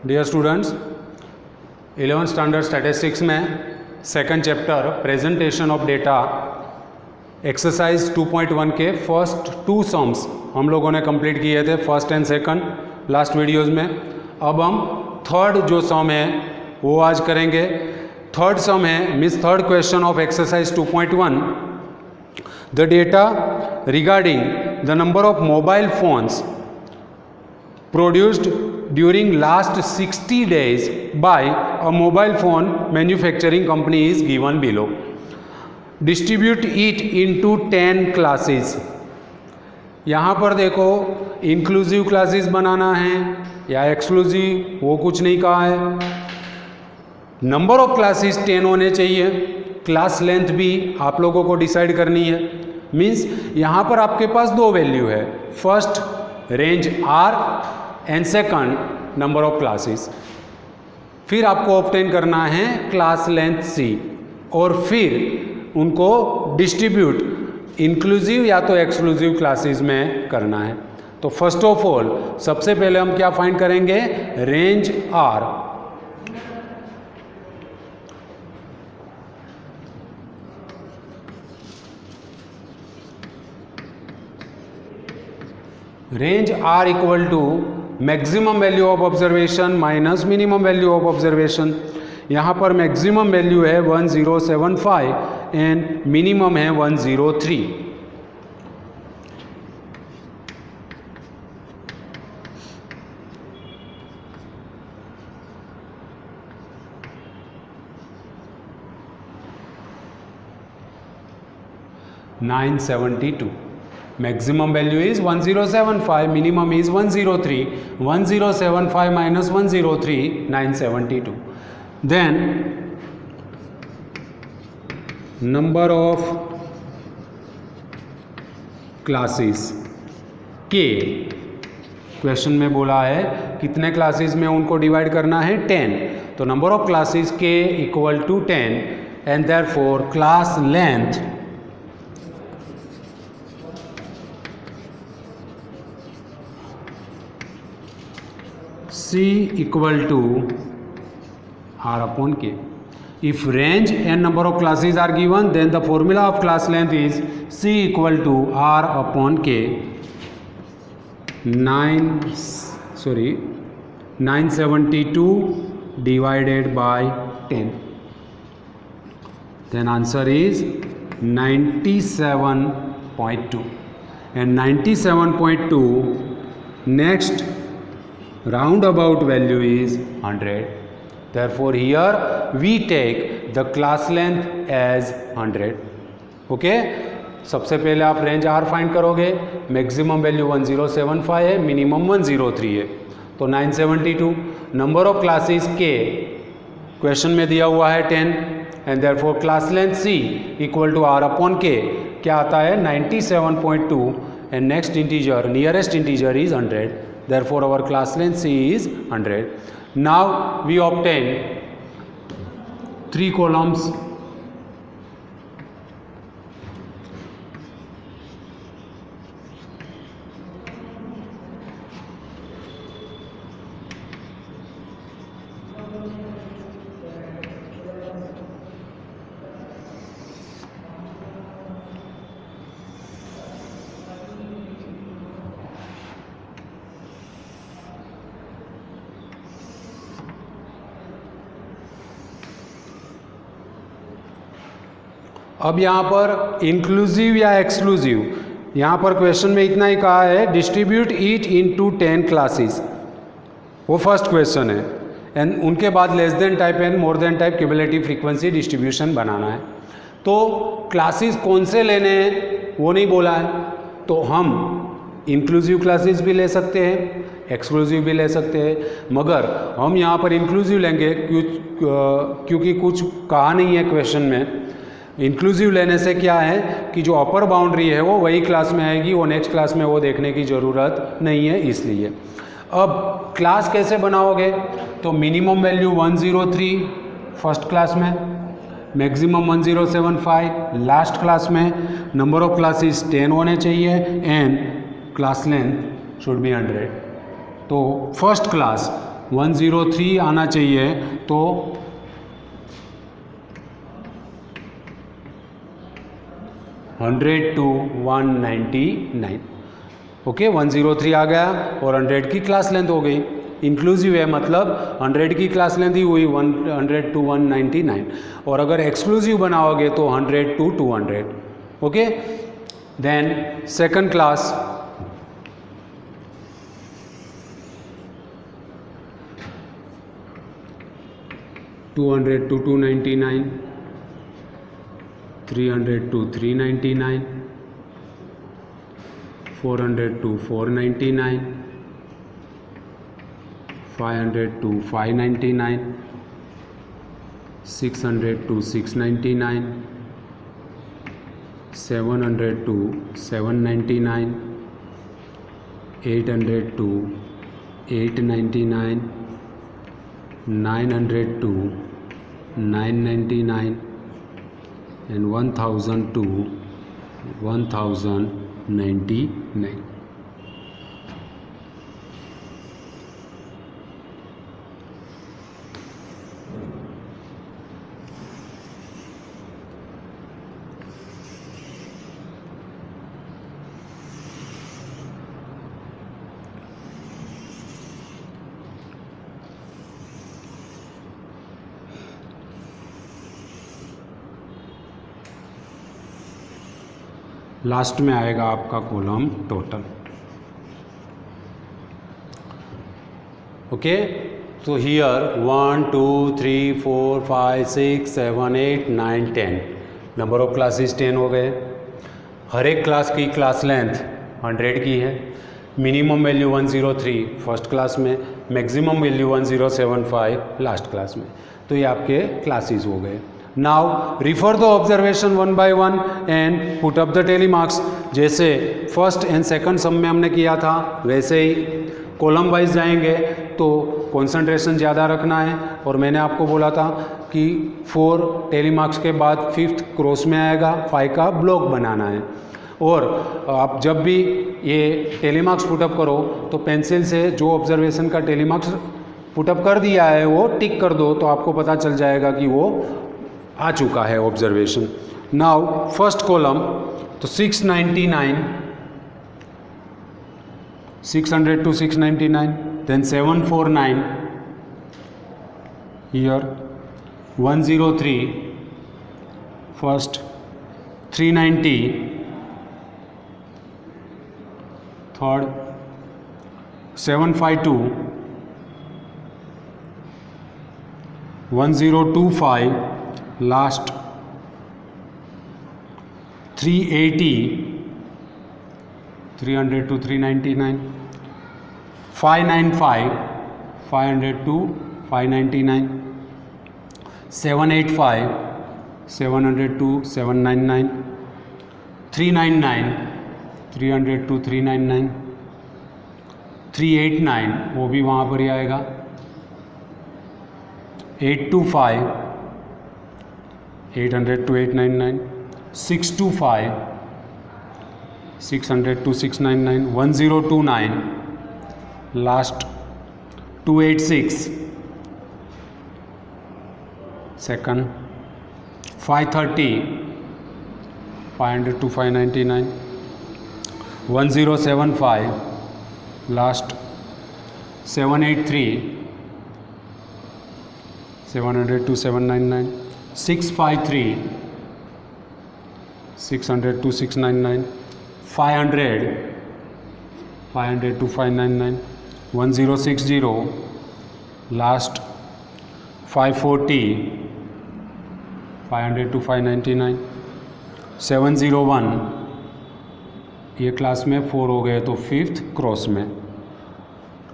Dear students, 11th standard statistics में second chapter presentation of data exercise 2.1 के first 2 sums हम लोगों ने कंप्लीट किए थे, first and second last videos में। अब हम थर्ड जो सम है वो आज करेंगे। थर्ड सम है means third question of exercise 2.1, the data regarding the number of mobile phones produced during last 60 days by a mobile phone manufacturing company is given below. Distribute it into 10 classes. यहाँ पर देखो inclusive classes बनाना है या exclusive, वो कुछ नहीं कहा है। नंबर ऑफ क्लासेस 10 होने चाहिए, क्लास लेंथ भी आप लोगों को डिसाइड करनी है। मीन्स यहाँ पर आपके पास 2 वैल्यू है, first range R and second number of classes. फिर आपको ऑब्टेन करना है क्लास लेंथ C और फिर उनको डिस्ट्रीब्यूट इंक्लूसिव या तो एक्सक्लूसिव क्लासेस में करना है। तो फर्स्ट ऑफ ऑल सबसे पहले हम क्या फाइंड करेंगे, range R। Range R equal to maximum value of observation minus minimum value of observation. यहाँ पर मैक्सिमम वैल्यू है 1075 एंड मिनिमम है 103। Maximum value is 1075, minimum is 103. 1075 minus 103, 972. Then number of classes K, question में बोला है कितने classes में उनको डिवाइड करना है, 10। तो number of classes K equal to 10 and therefore class length C equal to R upon K. If range and number of classes are given, then the formula of class length is C equal to R upon K. 972 divided by 10. Then answer is 97.2. And 97.2 next roundabout value is 100. Therefore here we take the class length as 100. Okay, सबसे पहले आप range R find करोगे, maximum value 1075 है, minimum 103 है, तो 972। Number of classes K question में दिया हुआ है 10 and therefore class length C equal to R upon K क्या आता है 97.2 and next integer nearest integer is 100. Therefore our class length C is 100. Now we obtain 3 columns. अब यहाँ पर इंक्लूसिव या एक्सक्लूसिव, यहाँ पर क्वेश्चन में इतना ही कहा है डिस्ट्रीब्यूट इट इनटू 10 क्लासेस, वो फर्स्ट क्वेश्चन है। एंड उनके बाद less than type and more than type cumulative frequency distribution बनाना है। तो क्लासेस कौन से लेने हैं वो नहीं बोला है, तो हम इंक्लूसिव क्लासेस भी ले सकते हैं, एक्सक्लूसिव भी ले सकते हैं, मगर हम यहाँ पर इंक्लूसिव लेंगे क्योंकि कुछ कहा नहीं है क्वेश्चन में। इंक्लूसिव लेने से क्या है कि जो अपर बाउंड्री है वो वही क्लास में आएगी, वो नेक्स्ट क्लास में वो देखने की ज़रूरत नहीं है इसलिए। अब क्लास कैसे बनाओगे, तो मिनिमम वैल्यू 103 फर्स्ट क्लास में, मैक्सिमम 1075 लास्ट क्लास में, नंबर ऑफ क्लासेस 10 होने चाहिए and class length should be 100। तो फर्स्ट क्लास 103 आना चाहिए, तो 100 to 199। ओके, 103 आ गया और 100 की क्लास लेंथ हो गई, इंक्लूसिव है, मतलब 100 की क्लास लेंथ ही हुई 100 to 199। और अगर एक्सक्लूसिव बनाओगे तो 100 to 200। Okay, then second class, $200 to $299, $300 to $399, $400 to $499, $500 to $599, $600 to $699, $700 to $799, $800 to $899, $900 to $999, and $1,000 to $1,099। Last में आएगा आपका कॉलम टोटल। ओके, तो हियर 1 2 3 4 5 6 7 8 9 10 नंबर ऑफ क्लासेस 10 हो गए। हर एक क्लास की क्लास लेंथ 100 की है। मिनिमम वैल्यू 103 फर्स्ट क्लास में, मैक्सिमम वैल्यू 1075 लास्ट क्लास में। तो ये आपके क्लासेस हो गए। Now refer the observation one by one and put up the tally marks. जैसे फर्स्ट एंड सेकंड सम में हमने किया था वैसे ही कॉलम वाइज जाएंगे तो कंसंट्रेशन ज़्यादा रखना है। और मैंने आपको बोला था कि 4 टेली मार्क्स के बाद 5th क्रॉस में आएगा, 5 का ब्लॉक बनाना है। और आप जब भी ये टेली मार्क्स पुटअप करो तो पेंसिल से जो ऑब्जर्वेशन का टेली मार्क्स पुटअप कर दिया है वो टिक कर दो, तो आपको पता चल जाएगा कि वो आ चुका है ऑब्जर्वेशन। नाउ फर्स्ट कॉलम तो 699, 600 to 699, then 749 here, 103 first, 390 third, 752, 1025 last, 380, 300 to 399, 595, 500 to 599, 785, 700 to 799, 399, 300 to 399, 389 वो भी वहाँ पर ही आएगा, 825, 800 to 899, 625, 600 to 699, 1029 last, 286 second, 530, 500 to 599, 1075 last, 783, 700 to 799, 653, 600 to 699, 500, 500 to 599, 1060 last, 540, 500 to 599, 701 ये क्लास में 4 हो गए तो 5th क्रॉस में,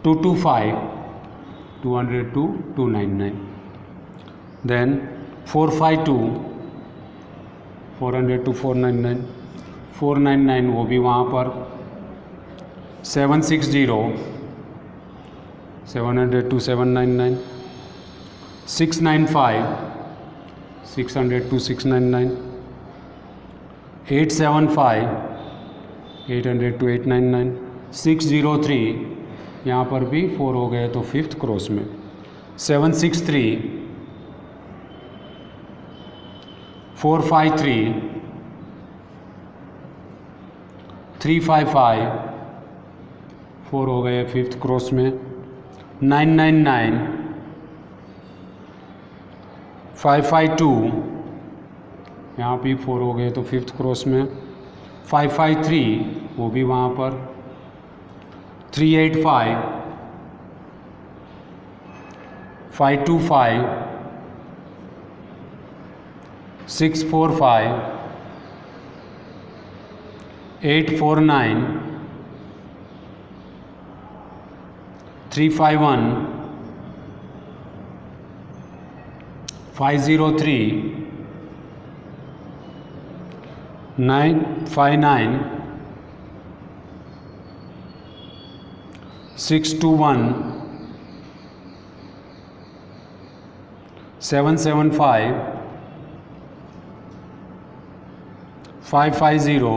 225, 200 to 299, देन 452, 400 to 499, 499 वो भी वहाँ पर, 760, 700 to 799, 695, 600 to 699, 875, 800 to 899, 603 यहाँ पर भी 4 हो गए तो फिफ्थ क्रॉस में 763, 453, 355, 4 हो गए फिफ्थ क्रॉस में 999, 552, यहाँ भी 4 हो गए तो फिफ्थ क्रॉस में 553, वो भी वहाँ पर 385, 525, 645, 849, 351, 503, 959, 621, 775, 550,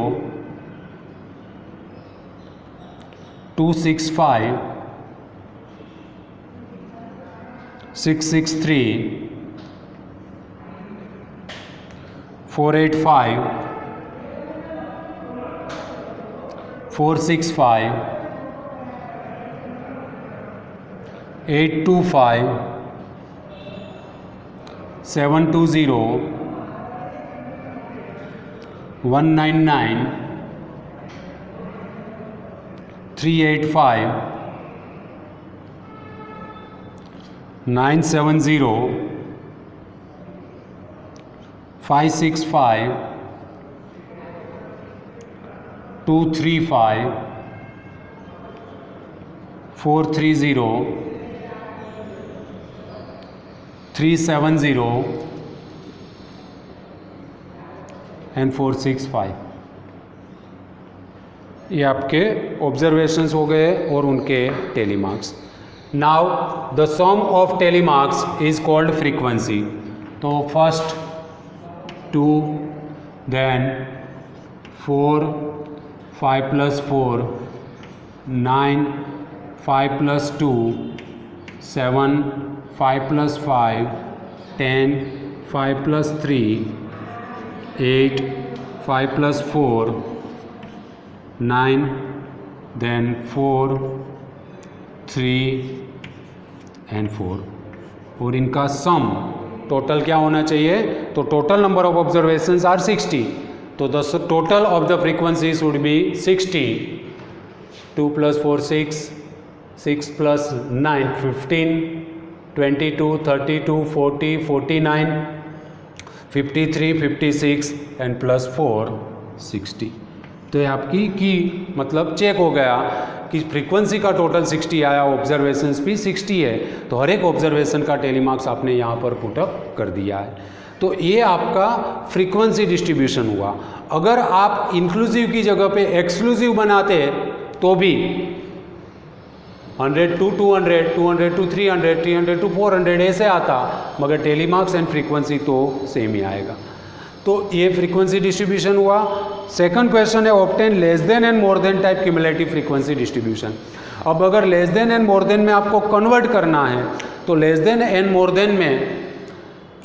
265, 663, 485, 465, 825, 720, 199, 385, 970, 565, 235, 430, 370 एंड 465। ये आपके ऑब्जर्वेशंस हो गए और उनके tally marks. Now the sum of tally marks is called frequency. तो फर्स्ट 2, देन 4, 5 + 4, 9, 5 + 2, 7, 5 + 5, 10, 5 + 3, 8, 5 + 4, 9, then 4, 3 and 4, और इनका सम टोटल क्या होना चाहिए? तो total number of observations are 60, तो the total of the frequency should be 60। 2 + 4 6, 6 + 9 15, 22, 32, 40, 49, 53, 56 and +4 60। तो ये आपकी की मतलब चेक हो गया कि फ्रीक्वेंसी का टोटल 60 आया, ऑब्जर्वेशंस भी 60 है, तो हर एक ऑब्जर्वेशन का टेली मार्क्स आपने यहाँ पर पुटअप कर दिया है। तो ये आपका फ्रीक्वेंसी डिस्ट्रीब्यूशन हुआ। अगर आप इंक्लूसिव की जगह पे एक्सक्लूसिव बनाते तो भी 100 to 200, 200 to 300, 300 to 400 ऐसे आता, मगर टेली मार्क्स एंड फ्रीक्वेंसी तो सेम ही आएगा। तो ये फ्रीक्वेंसी डिस्ट्रीब्यूशन हुआ। सेकंड क्वेश्चन है obtain less than and more than type cumulative frequency distribution. अब अगर less than and more than में आपको कन्वर्ट करना है तो less than and more than में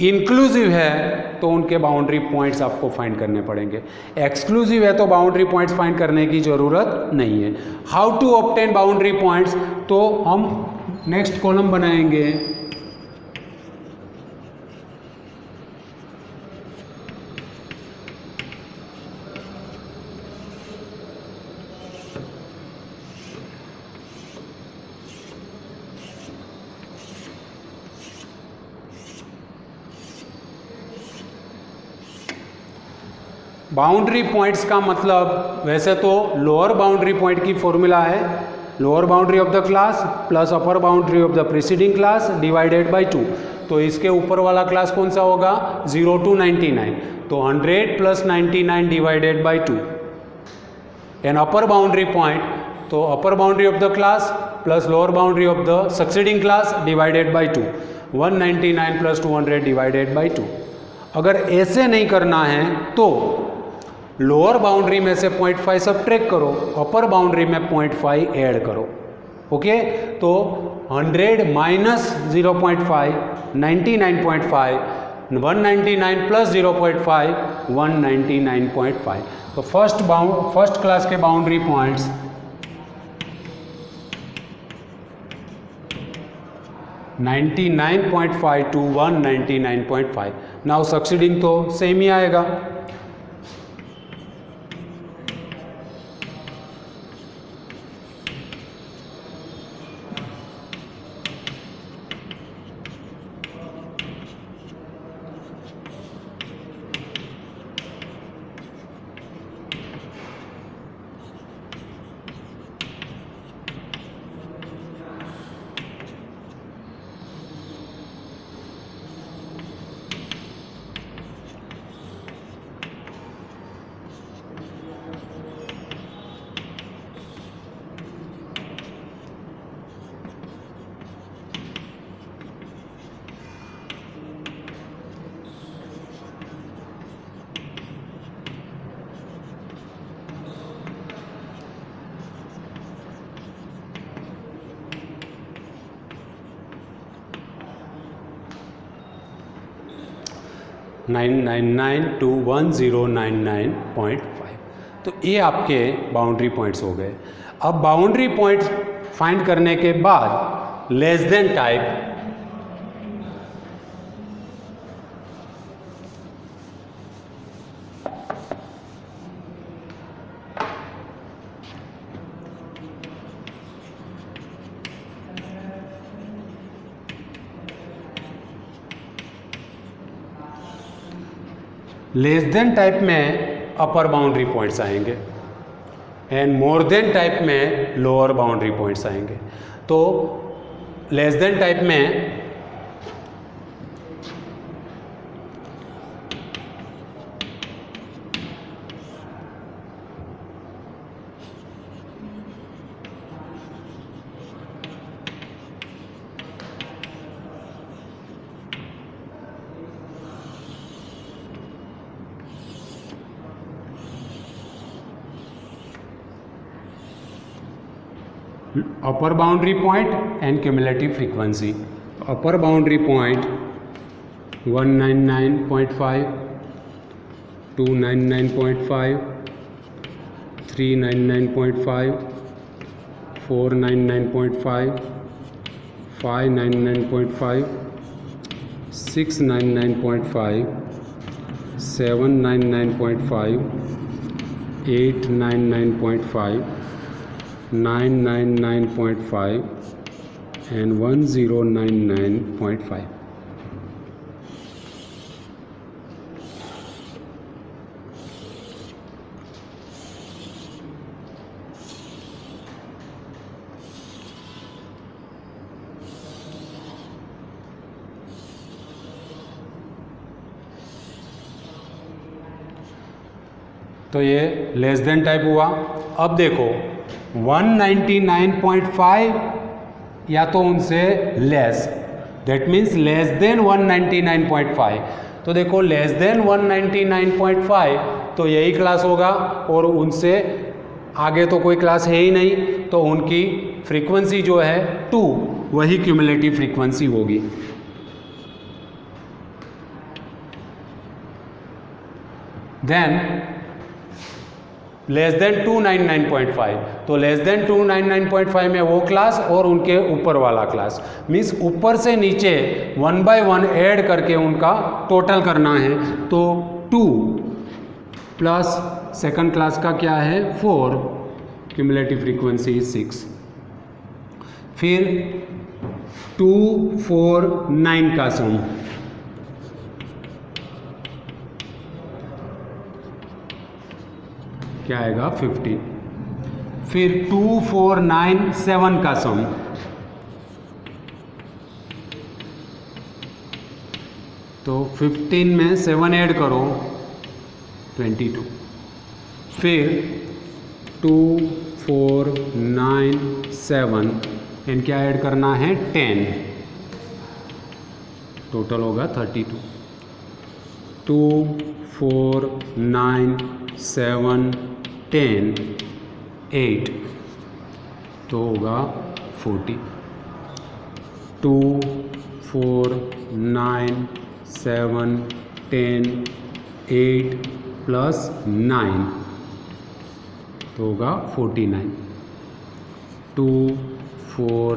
इंक्लूसिव है तो उनके बाउंड्री पॉइंट्स आपको फाइंड करने पड़ेंगे, एक्सक्लूसिव है तो बाउंड्री पॉइंट्स फाइंड करने की ज़रूरत नहीं है। How to obtain boundary points, तो हम नेक्स्ट कॉलम बनाएंगे। बाउंड्री पॉइंट्स का मतलब वैसे तो लोअर बाउंड्री पॉइंट की फॉर्मूला है lower boundary of the class plus upper boundary of the preceding class divided by 2। तो इसके ऊपर वाला क्लास कौन सा होगा? 0 to 99, तो 100 + 99 divided by 2। And upper boundary point, तो upper boundary of the class plus lower boundary of the succeeding class divided by 2, 199 + 200 divided by 2। अगर ऐसे नहीं करना है तो लोअर बाउंड्री में से 0.5 सब्ट्रैक्ट करो, अपर बाउंड्री में 0.5 ऐड करो। ओके, तो 100 माइनस 0.5 99.5, 199 प्लस 0.5 199.5। तो फर्स्ट क्लास के boundary points 99.5 to 199.5। Now succeeding तो सेम ही आएगा। (999 to 1099.5)। तो ये आपके बाउंड्री पॉइंट्स हो गए। अब बाउंड्री पॉइंट्स फाइंड करने के बाद less than type less than type में अपर बाउंड्री पॉइंट्स आएंगे एंड मोर देन टाइप में लोअर बाउंड्री पॉइंट्स आएंगे। तो लेस देन टाइप में upper boundary point and cumulative frequency. Upper boundary point 199.5, 299.5, 399.5, 499.5, 599.5, 699.5, 799.5, 899.5, 999.5 and 1099.5। तो ये लेस देन टाइप हुआ। अब देखो 199.5 या तो उनसे less, that means less than 199.5। तो देखो लेस देन 199.5 तो यही क्लास होगा और उनसे आगे तो कोई क्लास है ही नहीं, तो उनकी फ्रीक्वेंसी जो है 2 वही क्यूमुलेटिव फ्रीक्वेंसी होगी। देन लेस देन 299.5, तो लेस देन 299.5 में वो क्लास और उनके ऊपर वाला क्लास, मीन्स ऊपर से नीचे 1 by 1 ऐड करके उनका टोटल करना है। तो 2 प्लस सेकंड क्लास का क्या है 4, क्यूमुलेटिव फ्रीक्वेंसी 6। फिर 2, 4, 9 का सम, क्या आएगा 15। फिर 2, 4, 9, 7 का सम, तो 15 में 7 ऐड करो 22। फिर 2, 4, 9, 7 एंड क्या ऐड करना है 10, टोटल होगा 32। 2, 4, 9, 7, 10, 8 तो होगा 40. 2, 4, 9, 7, 10, 8 प्लस 9 तो होगा 49. 2, 4,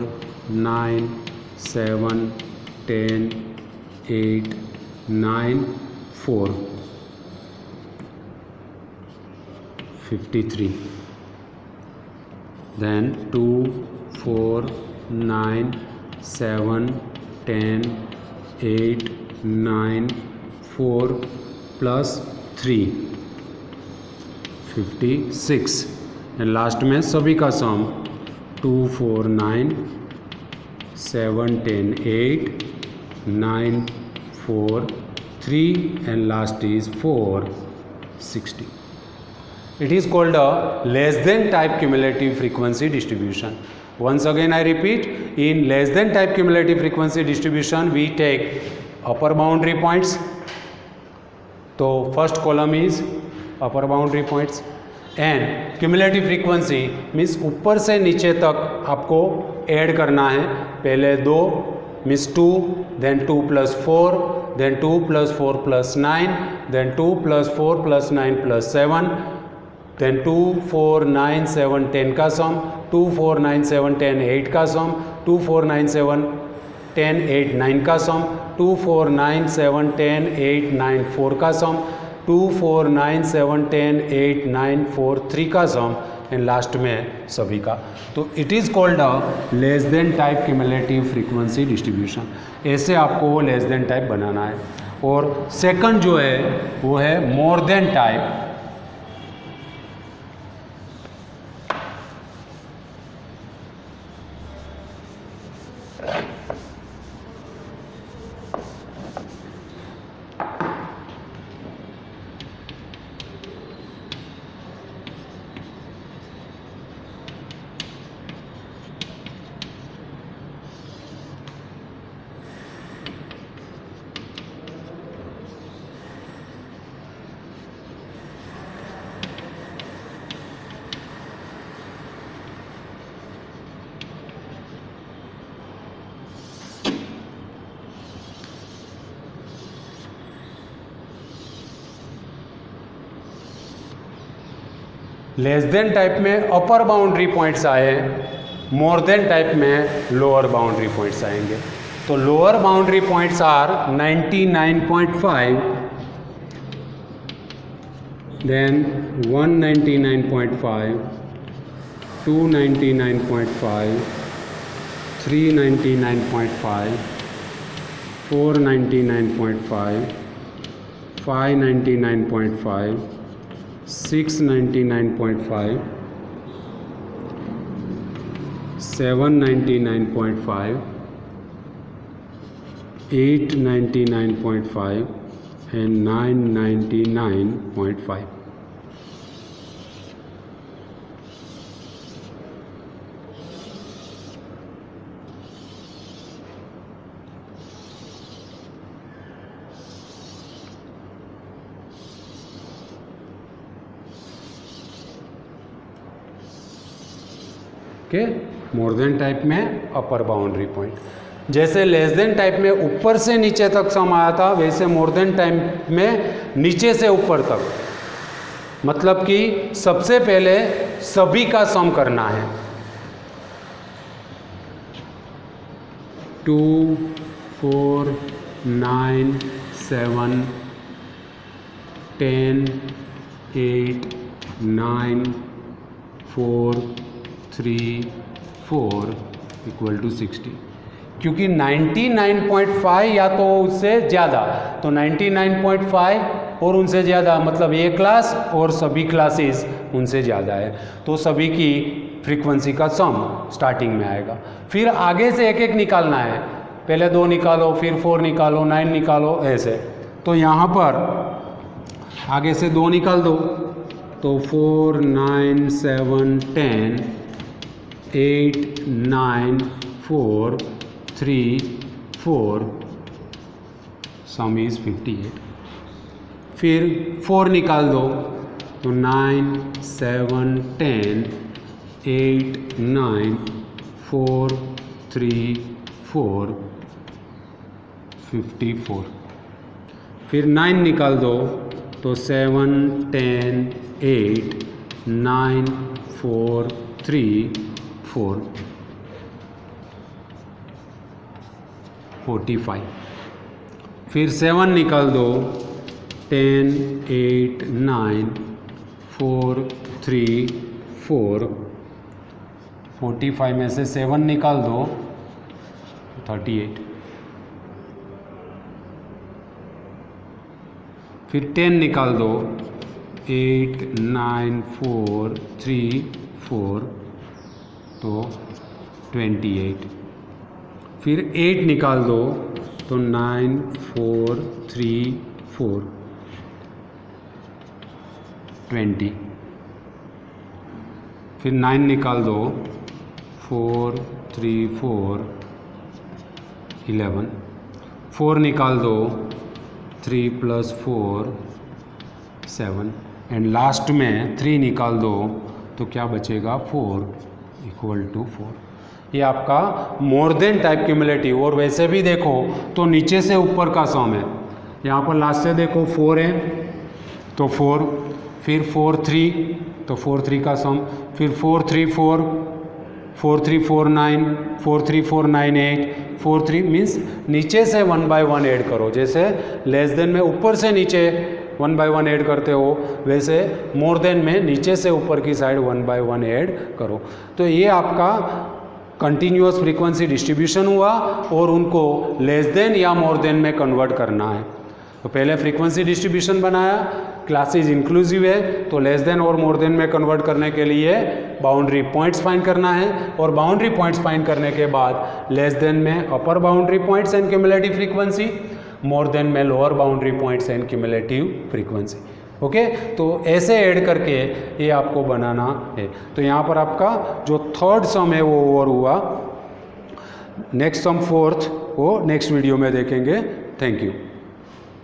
9, 7, 10, 8, 9, 4, 53. Then 2, 4, 9, 7, 10, 8, 9, 4 plus 3, 56. एंड लास्ट में सभी का सम 2, 4, 9, 7, 10, 8, 9, 4, 3 and last is 4, 60. It is called a less than type cumulative frequency distribution. Once again I repeat, in less than type cumulative frequency distribution we take upper boundary points. So first column is upper boundary points and cumulative frequency means ऊपर से नीचे तक आपको add करना है. पहले 2 means 2, then 2 plus 4, then 2 plus 4 plus 9, then 2 plus 4 plus 9 plus 7, then 2, 4, 9, 7, 10 का सम, 2, 4, 9, 7, 10, 8 का सम, 2, 4, 9, 7, 10, 8, 9 का सम, 2, 4, 9, 7, 10, 8, 9, 4 का सम, 2, 4, 9, 7, 10, 8, 9, 4, 3 का सम एंड लास्ट में सभी का. तो it is called a less than type cumulative frequency distribution. ऐसे आपको लेस देन टाइप बनाना है. और सेकंड जो है वो है more than type. Less than type में अपर बाउंड्री पॉइंट्स आए, मोर देन टाइप में लोअर बाउंड्री पॉइंट्स आएंगे. तो lower boundary points are 99.5, then 199.5, 299.5, 399.5, 499.5, 599.5, 699.5, 799.5, 899.5 and 999.5. More than type में अपर बाउंड्री पॉइंट. जैसे लेस देन टाइप में ऊपर से नीचे तक सम आया था, वैसे मोर देन टाइप में नीचे से ऊपर तक. मतलब कि सबसे पहले सभी का सम करना है. 2, 4, 9, 7, 10, 8, 9, 4, 3, 4 इक्वल टू 60. क्योंकि 99.5 या तो उससे ज़्यादा, तो 99.5 और उनसे ज़्यादा मतलब ये क्लास और सभी क्लासेस उनसे ज़्यादा है, तो सभी की फ्रीक्वेंसी का सम स्टार्टिंग में आएगा. फिर आगे से एक एक निकालना है. पहले 2 निकालो, फिर 4 निकालो, 9 निकालो, ऐसे. तो यहाँ पर आगे से 2 निकाल दो, तो 4, 9, 7, 10, 8, 9, 4, 3, 4, सम इज 58. फिर 4 निकाल दो, तो 9, 7, 10, 8, 9, 4 3 4 54। फिर 9 निकाल दो तो 7 10 8 9 4 3 4 45। फिर 7 निकाल दो 10 8 9 4 3 4 45 में से 7 निकाल दो 38। फिर 10 निकाल दो 8 9 4 3 4 तो 28। फिर 8 निकाल दो तो 9 4 3 4 20। फिर 9 निकाल दो 4 3 4 11। 4 निकाल दो 3 + 4 7 एंड लास्ट में 3 निकाल दो तो क्या बचेगा 4 = 4। ये आपका मोर देन टाइप क्यूमुलेटिव। और वैसे भी देखो तो नीचे से ऊपर का सम है। यहाँ पर लास्ट से देखो 4 है तो 4, फिर 4 3 तो 4 3 का सम, फिर 4 3 4 4 3 4 9 4 3 4 9 8 4 3 मीन्स नीचे से 1 by 1 ऐड करो। जैसे लेस देन में ऊपर से नीचे 1 by 1 ऐड करते हो, वैसे मोर देन में नीचे से ऊपर की साइड 1 by 1 ऐड करो। तो ये आपका कंटिन्यूअस फ्रीक्वेंसी डिस्ट्रीब्यूशन हुआ और उनको लेस देन या मोर देन में कन्वर्ट करना है। तो पहले फ्रीक्वेंसी डिस्ट्रीब्यूशन बनाया, क्लासेज इंक्लूसिव है तो लेस देन और मोर देन में कन्वर्ट करने के लिए बाउंड्री पॉइंट्स फाइंड करना है, और बाउंड्री पॉइंट्स फाइंड करने के बाद लेस देन में upper boundary points and cumulative frequency, more than में lower boundary points and cumulative frequency. Okay, तो ऐसे ऐड करके ये आपको बनाना है। तो यहाँ पर आपका जो थर्ड सम है वो ओवर हुआ। नेक्स्ट सम फोर्थ वो नेक्स्ट वीडियो में देखेंगे। Thank you.